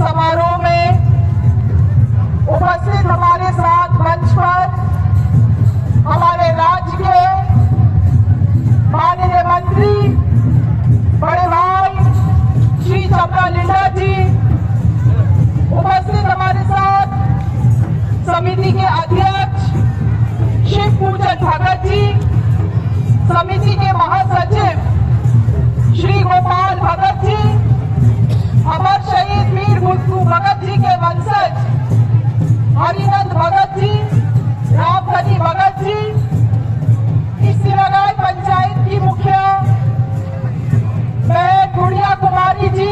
समारोह में उपस्थित हमारे साथ मंच पर हमारे राज्य के माननीय मंत्री बड़े भाई श्री चपला लिंडा जी, उपस्थित हमारे साथ समिति के अध्यक्ष शिव पूजन भगत जी, समिति के महासचिव श्री गोपाल भगत जी, अमर शहीद वीर बुद्धू भगत जी के वंशज हरिनंद भगत जी, रामधनी भगत जी, इस सिरागाय पंचायत की मुखिया बहन गुड़िया कुमारी जी,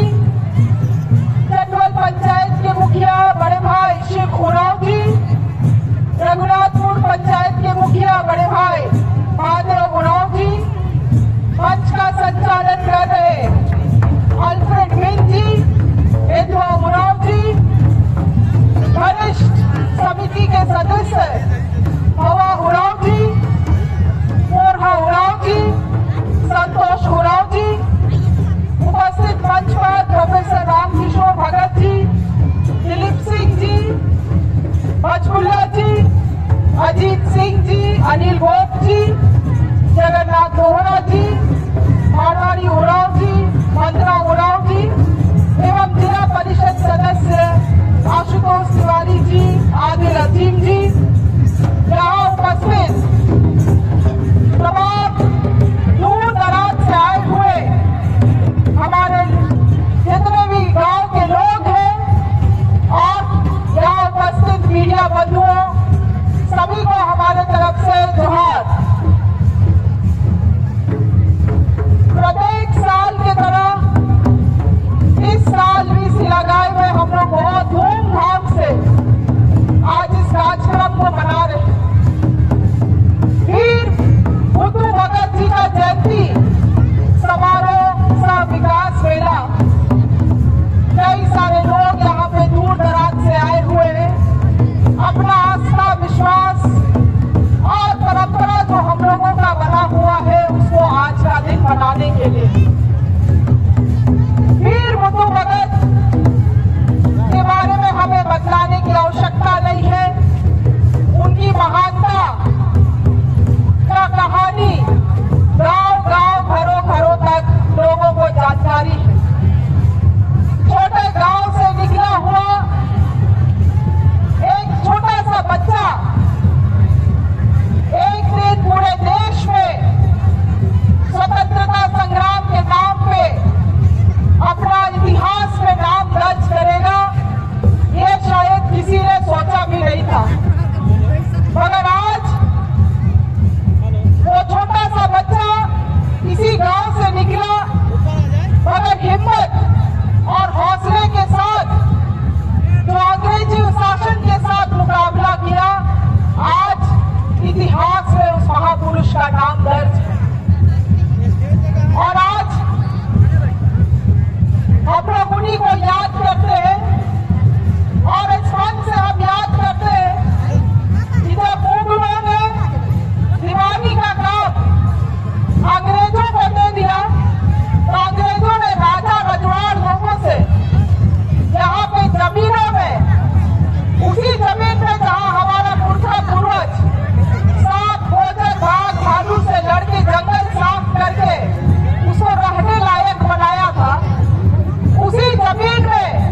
चटवल पंचायत के मुखिया बड़े भाई शिव उरांव जी, रघुनाथपुर पंचायत के मुखिया बड़े भाई माधव उरांव जी, मंच का संचालन कर रहे अल्फ्रेड मिन जी, एडवा उरांव जी, वरिष्ठ समिति के सदस्य हवा उरांव जी, मोरहा उरांव जी, संतोष उरांव जी, उपस्थित मंच पर प्रोफेसर रामकिशोर भगत जी, दिलीप सिंह जी, बचमुल्ला जी, अजीत सिंह जी, अनिल गोप जी, जगन्नाथ दोहरा जी, मारवाड़ी उरांव जी, मंदरा उरांव जी एवं जिला परिषद सदस्य आशुतोष तिवारी जी, आदिल अजीम जी, यहाँ उपस्थित तमाम दूर दराज से आए हुए हमारे जितने भी गांव के लोग हैं और यहाँ उपस्थित मीडिया बंधुओं, सभी को हमारे तरफ से जोहार। प्रत्येक साल की तरह इस साल भी सिलागाय में हम लोग बहुत धूमधाम से आज इस कार्यक्रम को मना रहे हैं। वीर बुद्धू भगत जी का जयंती समारोह सह विकास मेला, कई सारे लोग यहाँ पे दूर दराज से आए हुए हैं। अपना आस्था, विश्वास और परंपरा जो हम लोगों का बना हुआ है उसको आज का दिन मनाने के लिए वीर बुद्धू भगत के बारे में हमें बतलाने की आवश्यकता नहीं है। उनकी महानता का कहानी गांव-गांव, घरों-घरों तक लोगों को जानकारी है। छोटे गांव से निकला हुआ एक छोटा सा बच्चा एक दिन पूरे देश में स्वतंत्रता संग्राम के नाम पे अपना इतिहास में नाम दर्ज करेगा, ये शायद किसी ने सोचा भी नहीं था। मगर आज वो छोटा सा बच्चा इसी गांव से निकला, मगर हिम्मत और हौसले के साथ जो अंग्रेजी शासन के साथ मुकाबला किया, आज इतिहास में उस महापुरुष का नाम दर्ज है। और आज हम लोग उन्हीं को याद करते हैं और इस मन से हम याद करते हैं कि जब मुगलों ने दीवानी का काम अंग्रेजों को दे दिया तो अंग्रेजों ने राजा रजवाड़ लोगों से यहाँ पे जमीनों में, उसी जमीन में जहाँ हमारा पुरखा पूर्वज सांप, भोजन, बाघ, भालू से लड़के जंगल साफ करके उसको रहने लायक बनाया था, उसी जमीन में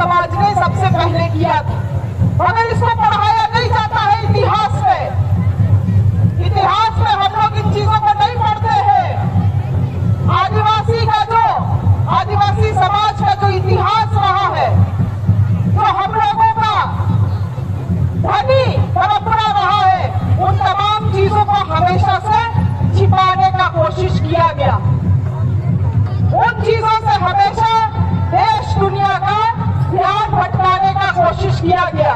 समाज ने सबसे पहले किया था, मगर इसको पढ़ाया नहीं जाता है इतिहास में। इतिहास में हम लोग इन चीजों को नहीं पढ़ते हैं। आदिवासी समाज का जो इतिहास रहा है, जो हम लोगों का धनी परंपरा रहा है, उन तमाम चीजों को हमेशा से छिपाने का कोशिश किया गया। उन चीजों से हमेशा देश दुनिया का ध्यान भटकाने का कोशिश किया गया।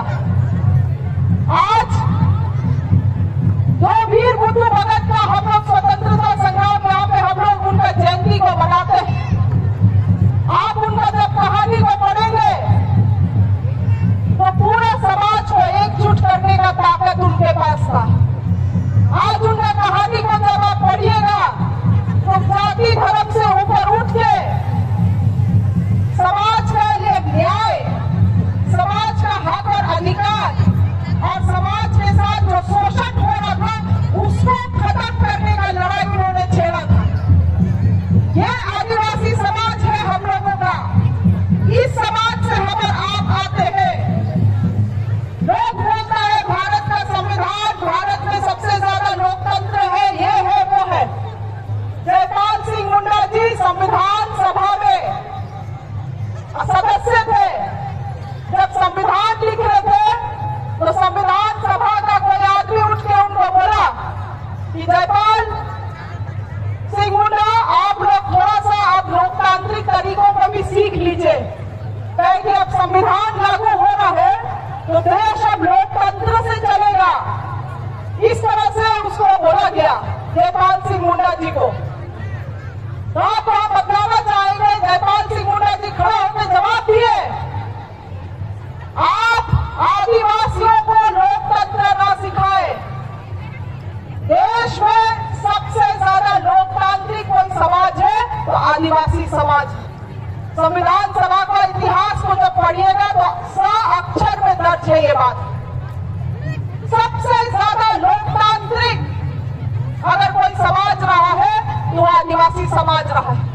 आज जो वीर बुद्धू भगत का हम लोग स्वतंत्रता संग्राम यहाँ पे हम लोग उनका जयंती को मनाते हैं। आप उनका जब कहानी को पढ़ेंगे तो पूरे समाज को एकजुट करने का ताकत उनके पास था। आज उनका कहानी को जब आप पढ़िएगा तो जाति धर्म से ऊपर उठ के समाज का ये न्याय, समाज का हक और अधिकार और समाज के साथ जो शोषण हो रहा था उसको खत्म करने का लड़ाई उन्होंने छेड़ा था। ये आदिवासी समाज है हम लोगों का। इस समाज से हम आप आते हैं। लोग बोलता है भारत का संविधान, भारत में सबसे ज्यादा लोकतंत्र है, ये है वो है। जयपाल सिंह मुंडा जी संविधान सभा में सदस्य थे। जब संविधान लिख रहे थे तो संविधान सभा का कोई आदमी उठ के उनको बोला कि जयपाल सिंह मुंडा, आप लोग थोड़ा सा आप लोकतांत्रिक तरीकों को भी सीख लीजिए। कहे कि अब संविधान लागू हो रहा है तो देश अब लोकतंत्र से चलेगा। इस तरह से उसको बोला गया जयपाल सिंह मुंडा जी को। तो आप बदलावा चाहेंगे? जयपाल सिंह मुंडा जी खड़ा होकर जवाब दिए, आप आदिवासियों को लोकतंत्र ना सिखाए। देश में सबसे ज्यादा लोकतांत्रिक कोई समाज है तो आदिवासी समाज है। संविधान सभा का इतिहास को जब पढ़िएगा तो अक्षर में दर्ज है ये बात। सबसे ज्यादा लोकतांत्रिक अगर कोई समाज रहा है तो आदिवासी समाज रहा है।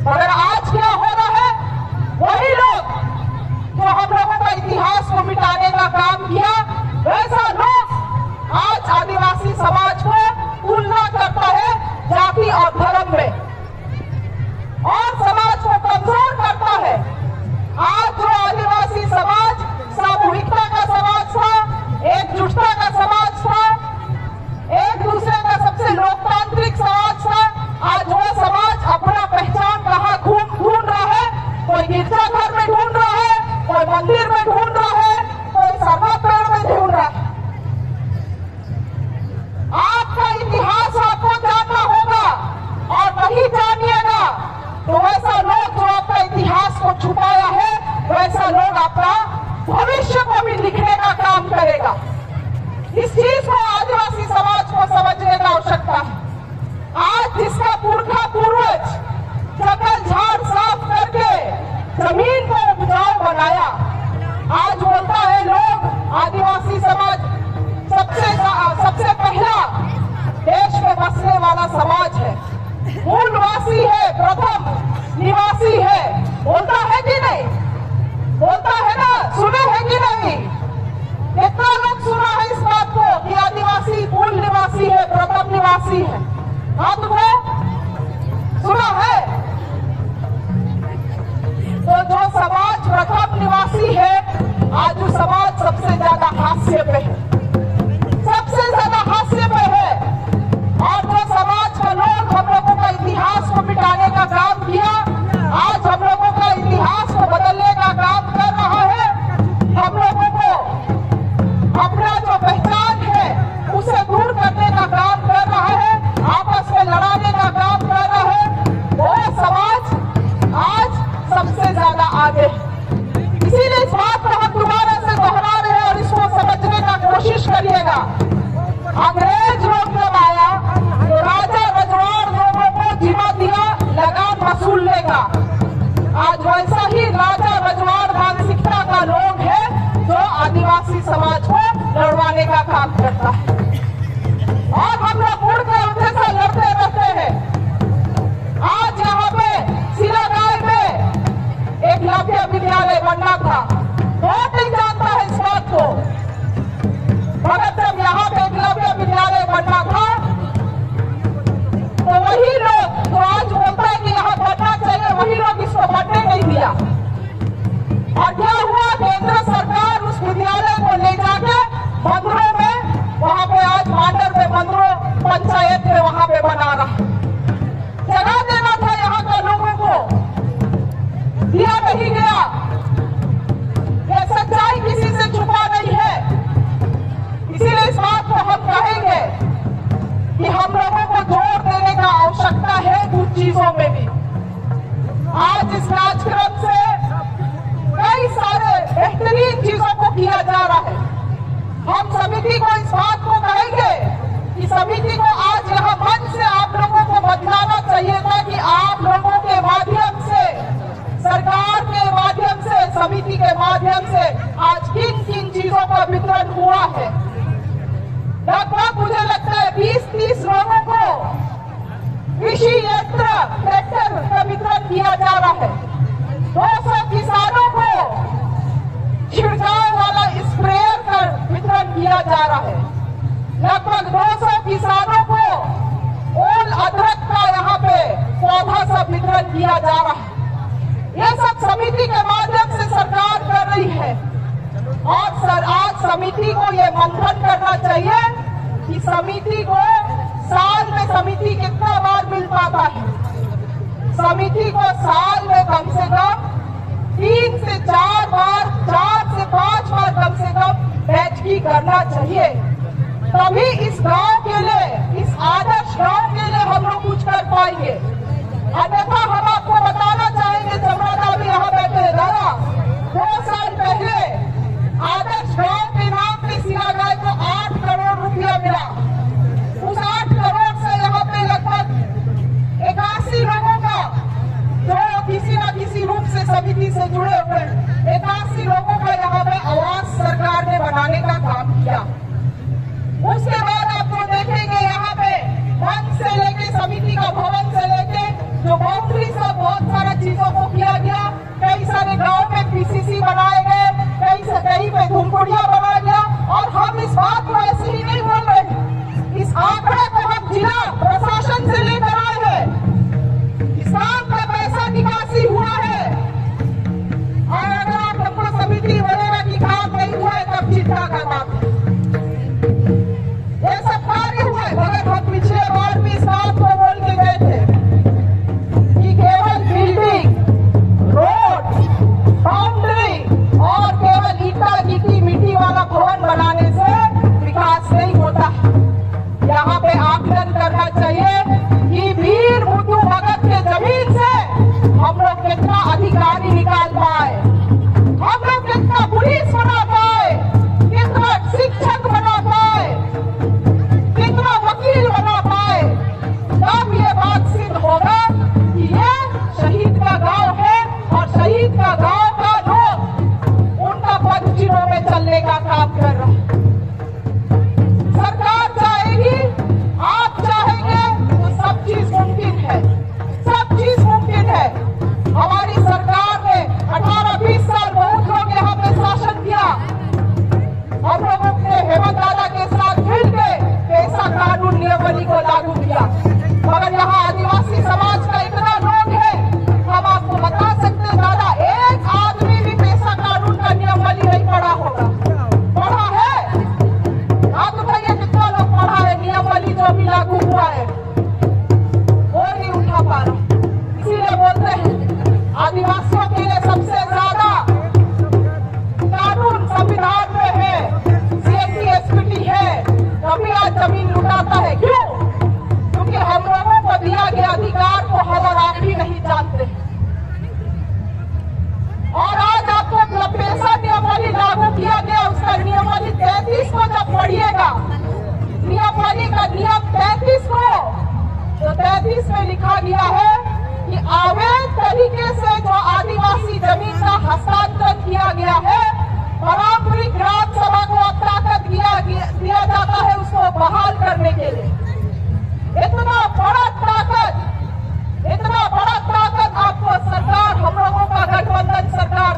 मगर आज क्या हो रहा है, वही लोग जो हम लोगों का इतिहास को मिटाने का काम किया, वैसा लोग आज आदिवासी समाज को तुलना करता है जाति और धर्म में और समाज को कमजोर करता है। आज जो आदिवासी समाज सामूहिकता का समाज था, एकजुटता का समाज था, एक दूसरे का सबसे लोकतांत्रिक समाज था, आज वो समाज अपना पहचान कहाँ ढूंढ रहा है। कोई गिरजाघर में ढूंढ रहा है, कोई मंदिर में ढूंढ रहा है, कोई सभा पेड़ में ढूंढ रहा है। आपका इतिहास आपको जानना होगा और नहीं जानिएगा तो वैसा लोग जो आपका इतिहास को छुपाया है, वैसा लोग आपका भविष्य को भी लिखने का काम करेगा। इस चीज को आदिवासी समाज को समझने का आवश्यकता है। आज जिसका पुरखा पूर्वज जंगल झाड़ साफ करके जमीन को उपजाऊ बनाया, आज बोलता है लोग आदिवासी समाज सबसे पहला देश में बसने वाला समाज है, मूलवासी है, प्रथम निवासी है। बोलता है कि नहीं? बोलता है ना, सुने हैं कि नहीं? कितना लोग सुना है इस बात को कि आदिवासी मूल निवासी है, प्रथम निवासी है? हाँ, तुमने सुना है? तो जो समाज प्रथम निवासी है, आज वो समाज सबसे ज्यादा हास्य पे है, सबसे ज्यादा हास्य पे है। और जो समाज का लोग हम लोगों का इतिहास को मिटाने का काम किया, आज हम लोगों का इतिहास को बदलने का काम कर रहा है। हम लोगों को अपना जो पहचान है उसे दूर करने का काम कर रहा है, आपस में लड़ाने का काम कर रहा है। वो समाज आज सबसे ज्यादा आगे है। इसीलिए इस बात को हम दोबारा से दोहरा रहे हैं और इसको समझने का कोशिश करिएगा। अंग्रेज लोग जब आया तो राजा रजवाड़ लोगों को जिम्मा दिया लगान वसूलने का। आज वैसा ही राजा रजवाड़ मानसिकता का लोग है जो आदिवासी समाज को लड़वाने का काम करता है और हम लोग मुड़कर उनके साथ लड़ते रहते हैं। आज यहाँ पे सिलागाय में एक एकलव्य विद्यालय बनना था। कौन नहीं जानता है इस बात को? मगर जब यहाँ पे एकलव्य विद्यालय बनना था तो वही लोग जो आज बोलता है कि यहाँ बनना चाहिए, वही लोग इसको बनने नहीं दिया। और क्या हुआ? केंद्र सरकार उस विद्यालय को ले जाके मंदिरों में, वहां पे आज मांडर में मंदिरों पंचायत में वहां पे बना रहा। जगह देना था यहाँ के लोगों को, दिया नहीं गया। ये सच्चाई किसी से छुपा नहीं है। इसीलिए इस बात को हम कहेंगे कि हम लोगों को जोर देने का आवश्यकता है कुछ चीजों में भी। आज इस कार्यक्रम से कई सारे बेहतरीन चीजों को किया जा रहा है। हम समिति को इस बात को कहेंगे कि समिति को आज यहाँ मंच से आप लोगों को बतलाना चाहिए था कि आप लोगों के माध्यम से, सरकार के माध्यम से, समिति के माध्यम से आज किन किन चीजों का वितरण हुआ है। लगभग मुझे लगता है 20-30 लोगों को कृषि यंत्र ट्रैक्टर का वितरण किया जा रहा है। 200 किसानों को छिड़काव वाला स्प्रेयर का वितरण किया जा रहा है। लगभग 200 किसानों को ओल अदरक का यहाँ पे पौधा सब वितरण किया जा रहा है। ये सब समिति के माध्यम से सरकार कर रही है। और आज समिति को ये मंथन करना चाहिए कि समिति को साल में समिति कितना बार मिल पाता है। समिति को साल में कम से कम 3 से 4 बार, 4 से 5 बार कम से कम बैठकी करना चाहिए। तभी इस गांव के लिए, इस आदर्श गांव के लिए हम लोग कुछ कर पाएंगे। अन्यथा हम आपको बताना चाहेंगे, जमरादा भी यहाँ बैठे हैं दादा, 2 साल पहले आदर्श गांव के नाम पे सिरागाय को 8 करोड़ रुपया मिला। उस 8 करोड़ से यहाँ पे लगभग 81 लोगों का, जो किसी न किसी रूप से समिति से जुड़े हुए 81 लोगों का यहाँ पे आवास सरकार ने बनाने का काम किया। उसके बाद आप तो देखेंगे यहाँ पे मंच से लेके, समिति का भवन से लेके जो बाउंड्री से बहुत सारा चीजों को किया गया। कई सारे गांव में पीसीसी बनाए गए, कहीं पे धुमकुड़िया बनाया गया। और हम इस बात को ऐसे ही नहीं बोल रहे, इस आंकड़े को हम जिला प्रशासन से लेकर आए हैं। किसान का पैसा निकासी हुआ है। और अगर आप हमको समिति बोलेगा कि काम नहीं हुआ है, तब चिंता का बात है। ये सब कार्य हुआ है। मगर हम पिछले बार भी इस बात को बोल के गए थे कि केवल बिल्डिंग, रोड, बाउंड्री और केवल ईटा गिट्टी मिट्टी वाला भवन बनाने से विकास नहीं होता। यहाँ पे आकलन करना चाहिए कि वीर बुद्धू भगत के जमीन से हम लोग कितना अधिकारी निकाल पाए, हम लोग कितना पुलिस बना पाए, कितना शिक्षक बना पाए, कितना वकील बना पाए। तब ये बात सिद्ध होगा कि ये शहीद का गांव है और शहीद का गांव का लोग उनका पदचिन्हों में चलने का काम कर रहा है। सरकार चाहेगी, आप चाहेंगे तो सब चीज मुमकिन है, सब चीज मुमकिन है। हमारी सरकार ने 18-20 साल बहुत लोग यहाँ पे शासन किया। हम लोगों ने हेमंत दादा के साथ मिलकर ऐसा कानून नियमावली को लागू किया। मगर यहाँ आदिवासी समाज का इतना लोग है, हम आपको बता सकते हैं दादा, एक आदमी भी पैसा कानून का नियमावली नहीं पढ़ा होगा। पढ़ा है? आप बताइए कितना लोग पढ़ा है? नियमावली जो भी लागू हुआ है वो नहीं उठा पा रहा। इसीलिए बोलते हैं आदिवासियों के लिए सबसे ज्यादा कानून संविधान में है, CST SPT है, तभी आज जमीन लुटाता है। क्यों? क्योंकि हम लोगों को दिया गया अधिकार को हम और आप ही नहीं जानते। और आज आपको पैसा नियमावली लागू किया गया, उसका नियमावली 33 को जब पढ़िएगा, नियमावली का नियम 33 को, तो 33 में लिखा गया है कि अवैध तरीके से जो आदिवासी जमीन का हस्तांतरण किया गया है, पारंपरिक ग्राम सभा को अब ताकत दिया जाता है उसको बहाल करने के लिए। इतना बड़ा ताकत आपको सरकार, हम लोगों का गठबंधन सरकार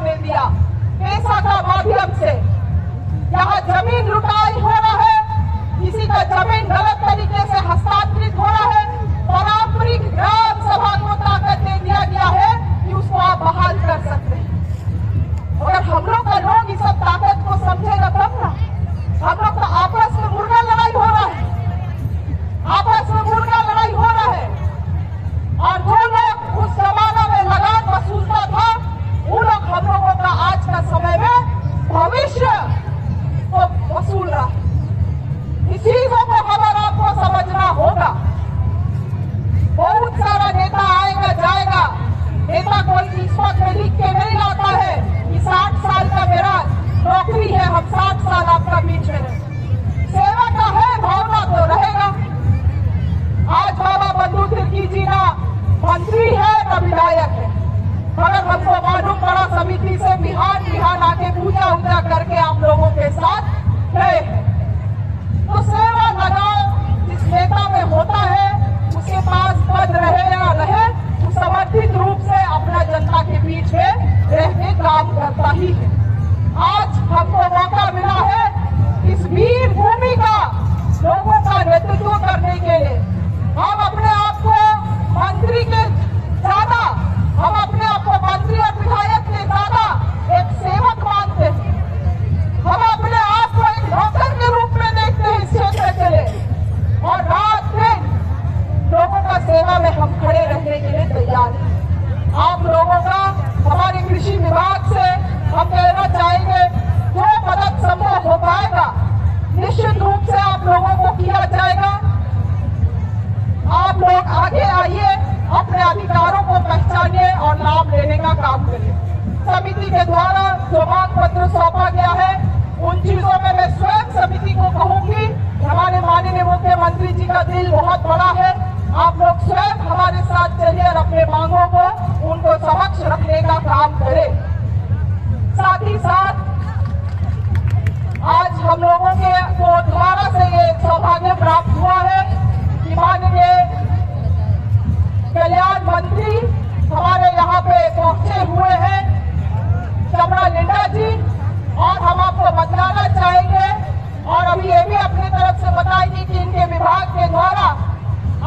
रही है। आज हमको मौका मिला है इस वीर भूमि का लोगों का नेतृत्व करने के लिए। हम अपने आप को मंत्री के ज्यादा, हम अपने आप को मंत्री और विधायक के ज्यादा एक सेवक मानते हैं। हम अपने आप को एक नौकर के रूप में देखते हैं इस क्षेत्र के लिए, और रात दिन लोगों का सेवा में हम खड़े रहने के लिए तैयार हैं। आप लोगों का हमारे कृषि विभाग से हम कहना चाहेंगे, जो मदद संभव हो पाएगा निश्चित रूप से आप लोगों को किया जाएगा। आप लोग आगे आइए, अपने अधिकारों को पहचानिए और लाभ लेने का काम करिए। समिति के द्वारा जो मांग पत्र सौंपा गया है, उन चीजों में मैं स्वयं समिति को कहूंगी, हमारे माननीय मुख्यमंत्री जी का दिल बहुत बड़ा है। आप लोग स्वयं हमारे साथ चलिए और अपने मांगों को उनको समक्ष रखने का काम करें। साथ ही साथ आज हम लोगों के को दोबारा से ये सौभाग्य प्राप्त हुआ है कि माननीय कल्याण मंत्री हमारे यहाँ पे पहुंचे हुए हैं, चमड़ा लिंडा जी, और हम आपको बतलाना चाहेंगे और अभी ये भी अपनी तरफ से बताएंगे कि इनके विभाग के द्वारा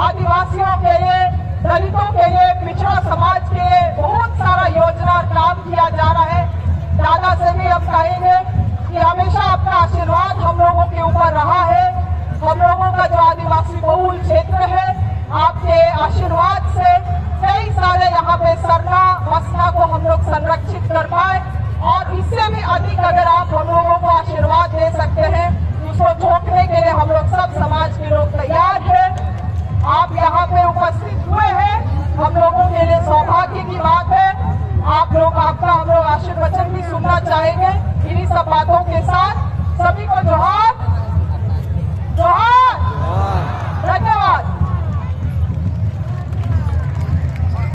आदिवासियों के लिए, दलितों के लिए, पिछड़ा समाज के लिए बहुत सारा योजना और काम किया जा रहा है। दादा से भी हम कहेंगे कि हमेशा आपका आशीर्वाद हम लोगों के ऊपर रहा है। हम लोगों का जो आदिवासी बहुल क्षेत्र है, आपके आशीर्वाद से कई सारे यहाँ पे सरना मसना को हम लोग संरक्षित कर पाए, और इससे भी अधिक अगर आप हम लोगों को आशीर्वाद दे सकते हैं, उसको छोड़ने के लिए हम लोग सब समाज के लोग तैयार हैं। आप यहाँ पे उपस्थित हुए हैं, हम लोगों के लिए सौभाग्य की बात है। आप लोग आपका हम लोग आशीर्वचन भी सुनना चाहेंगे। इन्हीं सब बातों के साथ सभी को जोहार।